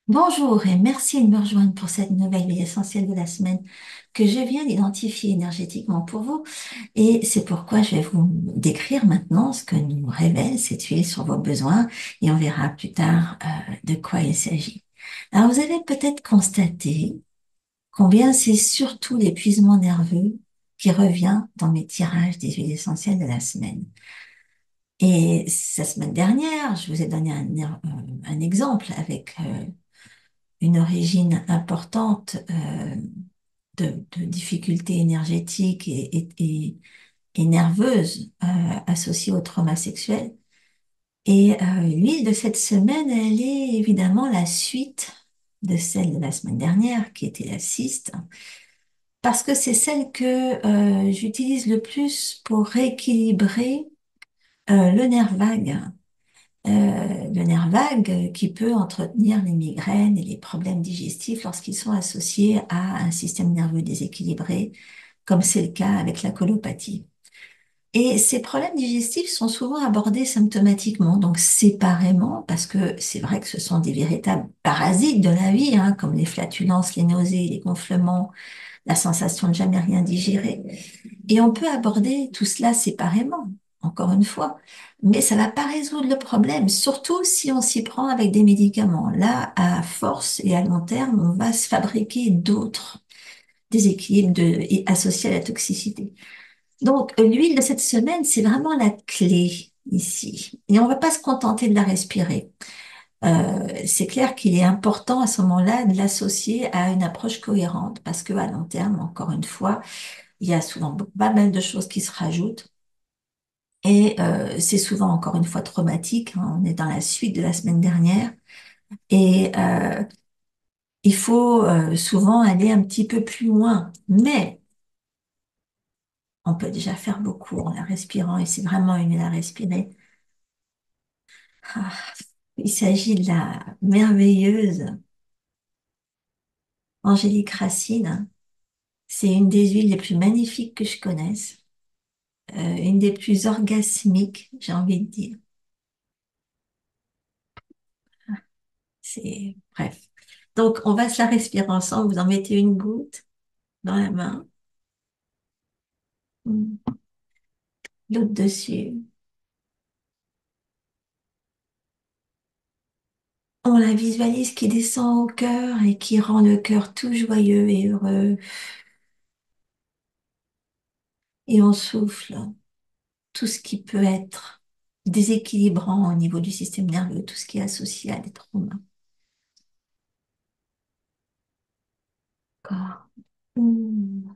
Bonjour et merci de me rejoindre pour cette nouvelle huile essentielle de la semaine que je viens d'identifier énergétiquement pour vous. Et c'est pourquoi je vais vous décrire maintenant ce que nous révèle cette huile sur vos besoins et on verra plus tard de quoi il s'agit. Alors vous avez peut-être constaté combien c'est surtout l'épuisement nerveux qui revient dans mes tirages des huiles essentielles de la semaine. Et la semaine dernière, je vous ai donné un exemple avec une origine importante de difficultés énergétiques et nerveuses associées au trauma sexuel. Et l'huile de cette semaine, elle est évidemment la suite de celle de la semaine dernière, qui était la cyste, parce que c'est celle que j'utilise le plus pour rééquilibrer le nerf vague. Le nerf vague qui peut entretenir les migraines et les problèmes digestifs lorsqu'ils sont associés à un système nerveux déséquilibré, comme c'est le cas avec la colopathie. Et ces problèmes digestifs sont souvent abordés symptomatiquement, donc séparément, parce que c'est vrai que ce sont des véritables parasites de la vie, hein, comme les flatulences, les nausées, les gonflements, la sensation de jamais rien digérer. Et on peut aborder tout cela séparément, encore une fois. Mais ça ne va pas résoudre le problème, surtout si on s'y prend avec des médicaments. Là, à force et à long terme, on va se fabriquer d'autres déséquilibres associés à la toxicité. Donc, l'huile de cette semaine, c'est vraiment la clé ici. Et on ne va pas se contenter de la respirer. C'est clair qu'il est important à ce moment-là de l'associer à une approche cohérente parce que à long terme, encore une fois, il y a souvent pas mal de choses qui se rajoutent et c'est souvent encore une fois traumatique, hein. On est dans la suite de la semaine dernière et il faut souvent aller un petit peu plus loin. Mais on peut déjà faire beaucoup en la respirant et c'est vraiment une à respirer. Ah, il s'agit de la merveilleuse Angélique Racine. C'est une des huiles les plus magnifiques que je connaisse, une des plus orgasmiques, j'ai envie de dire. C'est bref. Donc, on va se la respirer ensemble. Vous en mettez une goutte dans la main, l'autre dessus. On la visualise qui descend au cœur et qui rend le cœur tout joyeux et heureux. Et on souffle tout ce qui peut être déséquilibrant au niveau du système nerveux, tout ce qui est associé à des traumas. D'accord. Hmm.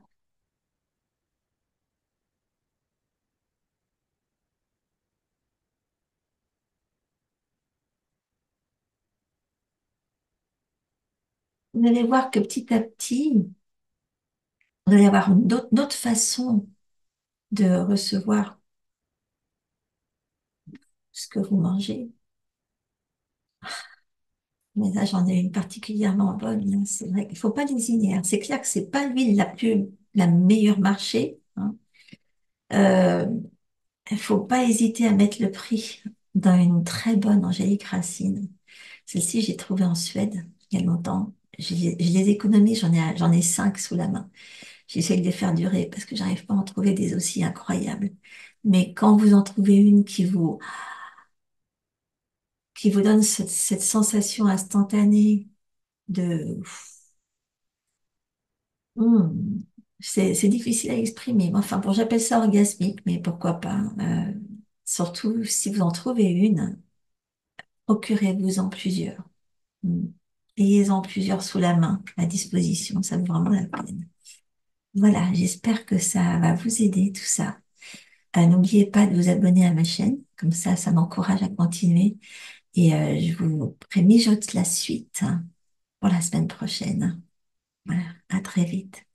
Vous allez voir que petit à petit, vous allez avoir d'autres façons de recevoir ce que vous mangez. Mais là, j'en ai une particulièrement bonne, hein. C'est vrai qu'il faut pas lésiner, hein. C'est clair que c'est pas l'huile la meilleure marché, hein. Euh, il faut pas hésiter à mettre le prix dans une très bonne Angélique Racine. Celle-ci, j'ai trouvé en Suède il y a longtemps. Je les économise, j'en ai 5 sous la main. J'essaie de les faire durer parce que j'arrive pas à en trouver des aussi incroyables. Mais quand vous en trouvez une qui vous donne cette sensation instantanée de Hmm. C'est difficile à exprimer. Enfin, bon, j'appelle ça orgasmique, mais pourquoi pas. Surtout si vous en trouvez une, procurez-vous-en plusieurs. Hmm. Ayez-en plusieurs sous la main, à disposition. Ça vaut vraiment la peine. Voilà, j'espère que ça va vous aider, tout ça. N'oubliez pas de vous abonner à ma chaîne, comme ça m'encourage à continuer. Et je vous prémijote la suite, hein, pour la semaine prochaine. Voilà, à très vite.